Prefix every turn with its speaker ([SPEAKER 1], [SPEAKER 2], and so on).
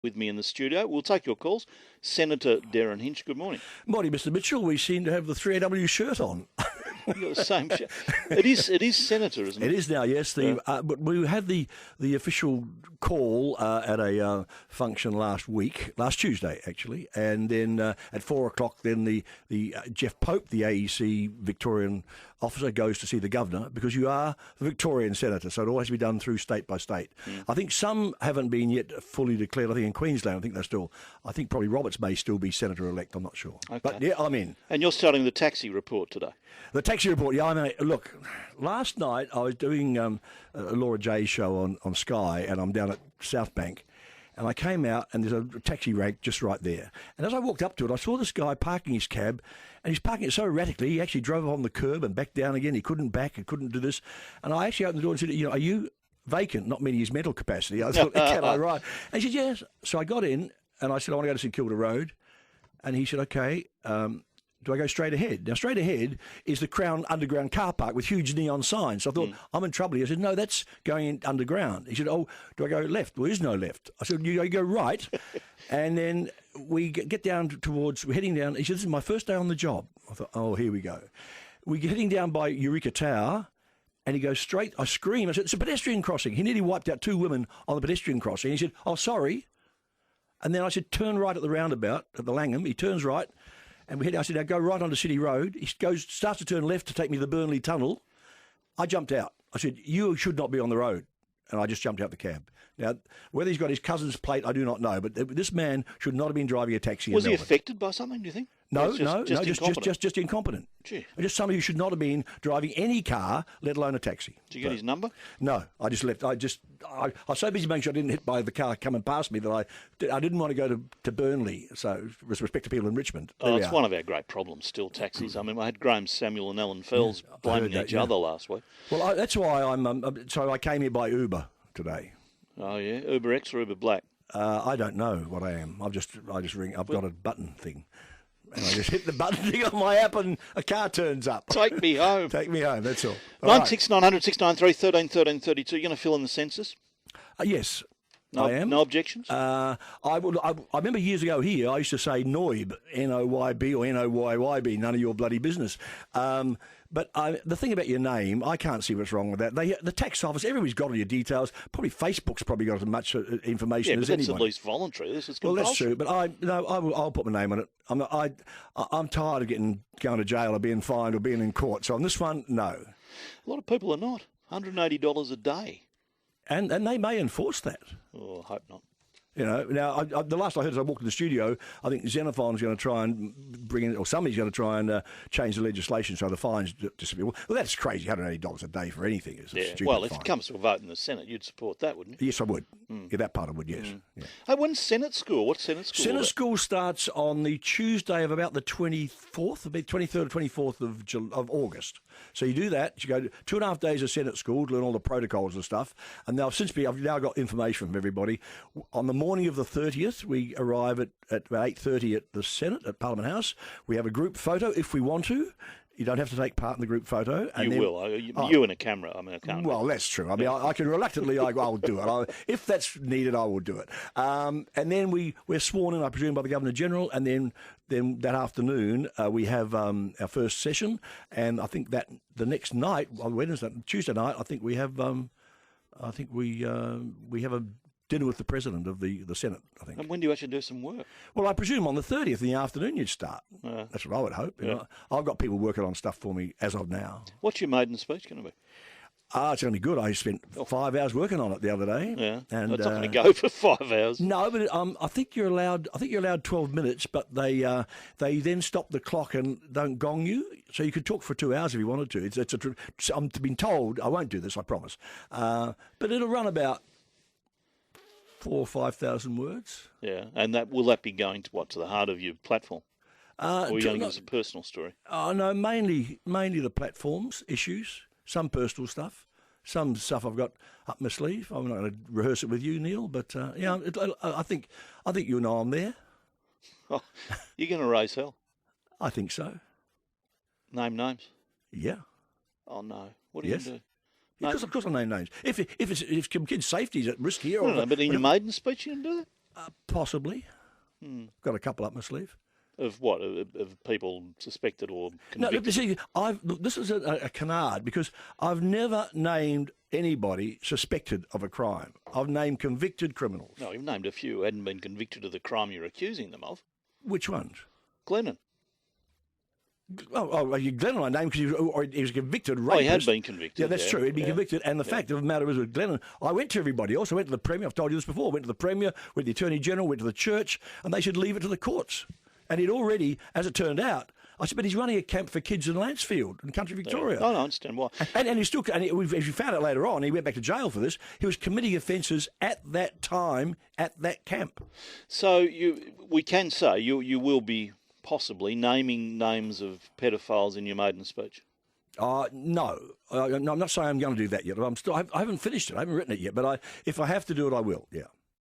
[SPEAKER 1] With me in the studio. We'll take your calls. Senator Derryn Hinch, good morning.
[SPEAKER 2] Morning, Mr. Mitchell. We seem to have the 3AW shirt on.
[SPEAKER 1] You've got the same shirt. It is Senator, isn't it?
[SPEAKER 2] It is now, yes. But we had the official call at a function last Tuesday, actually. And then at 4 o'clock, then the Jeff Pope, the AEC Victorian officer, goes to see the governor, because you are the Victorian senator, so it all has to be done through state by state. I think some haven't been yet fully declared. I think in Queensland, I think probably Roberts may still be senator-elect, I'm not sure.
[SPEAKER 1] Okay.
[SPEAKER 2] But yeah, I'm in.
[SPEAKER 1] And you're starting the taxi report today.
[SPEAKER 2] The taxi report, yeah. I mean, look, last night I was doing Laura J's show on Sky, and I'm down at South Bank, and I came out, and there's a taxi rank just right there. And as I walked up to it, I saw this guy parking his cab, and he's parking it so erratically, he actually drove on the curb and back down again. He couldn't back, he couldn't do this. And I actually opened the door and said, are you vacant? Not meaning his mental capacity. I thought, can I ride? And he said, yes. So I got in, and I said, I want to go to St Kilda Road. And he said, okay, do I go straight ahead? Now, straight ahead is the Crown underground car park with huge neon signs. So I thought, I'm in trouble here. I said, no, that's going in underground. He said, oh, do I go left? Well, there is no left. I said, you go right. And then we get down we're heading down. He said, this is my first day on the job. I thought, oh, here we go. We're heading down by Eureka Tower, and he goes straight. I scream. I said, it's a pedestrian crossing. He nearly wiped out 2 women on the pedestrian crossing. He said, oh, sorry. And then I said, turn right at the roundabout, at the Langham. He turns right. And I said, now go right onto City Road. He starts to turn left to take me to the Burnley Tunnel. I jumped out. I said, you should not be on the road. And I just jumped out the cab. Now, whether he's got his cousin's plate, I do not know. But this man should not have been driving a taxi in Melbourne.
[SPEAKER 1] Was he affected by something, do you think?
[SPEAKER 2] No, just incompetent.
[SPEAKER 1] Gee.
[SPEAKER 2] Just somebody who should not have been driving any car, let alone a taxi.
[SPEAKER 1] Did you get his number?
[SPEAKER 2] No, I just left. I was so busy making sure I didn't hit by the car coming past me that I didn't want to go to Burnley. So, with respect to people in Richmond.
[SPEAKER 1] It's one of our great problems still, taxis. I mean, I had Graham Samuel and Alan Fells blaming each other last week.
[SPEAKER 2] Well, that's why so I came here by Uber today.
[SPEAKER 1] Oh, yeah? Uber X or Uber Black?
[SPEAKER 2] I don't know what I am. I just ring. I've got a button thing. And I just hit the button thing on my app and a car turns up.
[SPEAKER 1] Take me home.
[SPEAKER 2] Take me home, that's all.
[SPEAKER 1] 96900 693 13 13 32. You're going to fill in the census?
[SPEAKER 2] Yes, I am.
[SPEAKER 1] No objections?
[SPEAKER 2] I remember years ago here, I used to say NOYB, N-O-Y-B or N-O-Y-Y-B, none of your bloody business. But the thing about your name, I can't see what's wrong with that. The tax office, everybody's got all your details. Probably Facebook's probably got as much information as anyone.
[SPEAKER 1] Yeah, but that's at least voluntary. This is compulsory.
[SPEAKER 2] Well, that's true. But I'll put my name on it. I'm tired of going to jail or being fined or being in court. So on this one, no.
[SPEAKER 1] A lot of people are not. $180 a day.
[SPEAKER 2] And they may enforce that.
[SPEAKER 1] Oh, I hope not.
[SPEAKER 2] Now, the last I heard as I walked in the studio, I think Xenophon's going to try and bring in, or somebody's going to try and change the legislation so the fines disappear. Well, that's crazy, $180 a day for anything. Is a stupid
[SPEAKER 1] well, if
[SPEAKER 2] fine.
[SPEAKER 1] it comes to a vote in the Senate, you'd support that, wouldn't you?
[SPEAKER 2] Yes, I would. Yeah, that part I would, yes. Yeah.
[SPEAKER 1] Hey, when's Senate school? What's Senate school?
[SPEAKER 2] Senate school starts on the Tuesday of about the 24th, the 23rd or 24th of August. So you do that. You go 2.5 days of Senate school to learn all the protocols and stuff. And now, I've now got information from everybody. On the morning of the 30th, we arrive at about 8:30 at the Senate, at Parliament House. We have a group photo if we want to. You don't have to take part in the group photo. And
[SPEAKER 1] you and a camera. I mean, I can't.
[SPEAKER 2] Well, that's true. I mean, I can reluctantly, I'll do it. If that's needed, I will do it. And then we're sworn in, I presume, by the Governor-General. And then that afternoon, we have our first session. And I think that the next night, on Wednesday, Tuesday night, I think we have a dinner with the President of the Senate, I think.
[SPEAKER 1] And when do you actually do some work?
[SPEAKER 2] Well, I presume on the 30th in the afternoon you'd start. That's what I would hope.
[SPEAKER 1] Yeah.
[SPEAKER 2] I've got people working on stuff for me as of now.
[SPEAKER 1] What's your maiden speech going to be?
[SPEAKER 2] It's going to be good. I spent 5 hours working on it the other day.
[SPEAKER 1] Yeah,
[SPEAKER 2] and
[SPEAKER 1] it's not going to go for 5 hours.
[SPEAKER 2] No, but I think you're allowed 12 minutes, but they then stop the clock and don't gong you, so you could talk for 2 hours if you wanted to. I'm been told I won't do this, I promise. But it'll run about 4,000 or 5,000 words.
[SPEAKER 1] Yeah, and will that be going to the heart of your platform? Or are you going to give us a personal story?
[SPEAKER 2] No, mainly the platforms, issues, some personal stuff, some stuff I've got up my sleeve. I'm not going to rehearse it with you, Neil, but I think you know I'm there.
[SPEAKER 1] Oh, you're going to raise hell?
[SPEAKER 2] I think so.
[SPEAKER 1] Name names?
[SPEAKER 2] Yeah.
[SPEAKER 1] Oh no! What are you going to do?
[SPEAKER 2] Because of course I name names. If kids' safety is at risk here,
[SPEAKER 1] but in your maiden speech you can do
[SPEAKER 2] Possibly. Got a couple up my sleeve.
[SPEAKER 1] Of what? Of people suspected or
[SPEAKER 2] No,
[SPEAKER 1] convicted?
[SPEAKER 2] look, see, look, this is a canard because I've never named anybody suspected of a crime. I've named convicted criminals.
[SPEAKER 1] No, you've named a few who hadn't been convicted of the crime you're accusing them of.
[SPEAKER 2] Which ones?
[SPEAKER 1] Glennon.
[SPEAKER 2] Glennon I named because he was a convicted rapist.
[SPEAKER 1] Oh, he had been convicted.
[SPEAKER 2] Yeah, that's true. He'd been convicted. And the fact of the matter is with Glennon, I went to everybody else. I went to the Premier. I've told you this before. I went to the Premier, went to the Attorney General, went to the church, and they should leave it to the courts. And he'd already, as it turned out, I said, but he's running a camp for kids in Lancefield in country Victoria.
[SPEAKER 1] No, I understand why.
[SPEAKER 2] And he still, and as we found out later on, he went back to jail for this. He was committing offences at that time at that camp.
[SPEAKER 1] So we can say you will be possibly naming names of pedophiles in your maiden speech.
[SPEAKER 2] No, I'm not saying I'm going to do that yet. I haven't finished it. I haven't written it yet. But if I have to do it, I will. Yeah.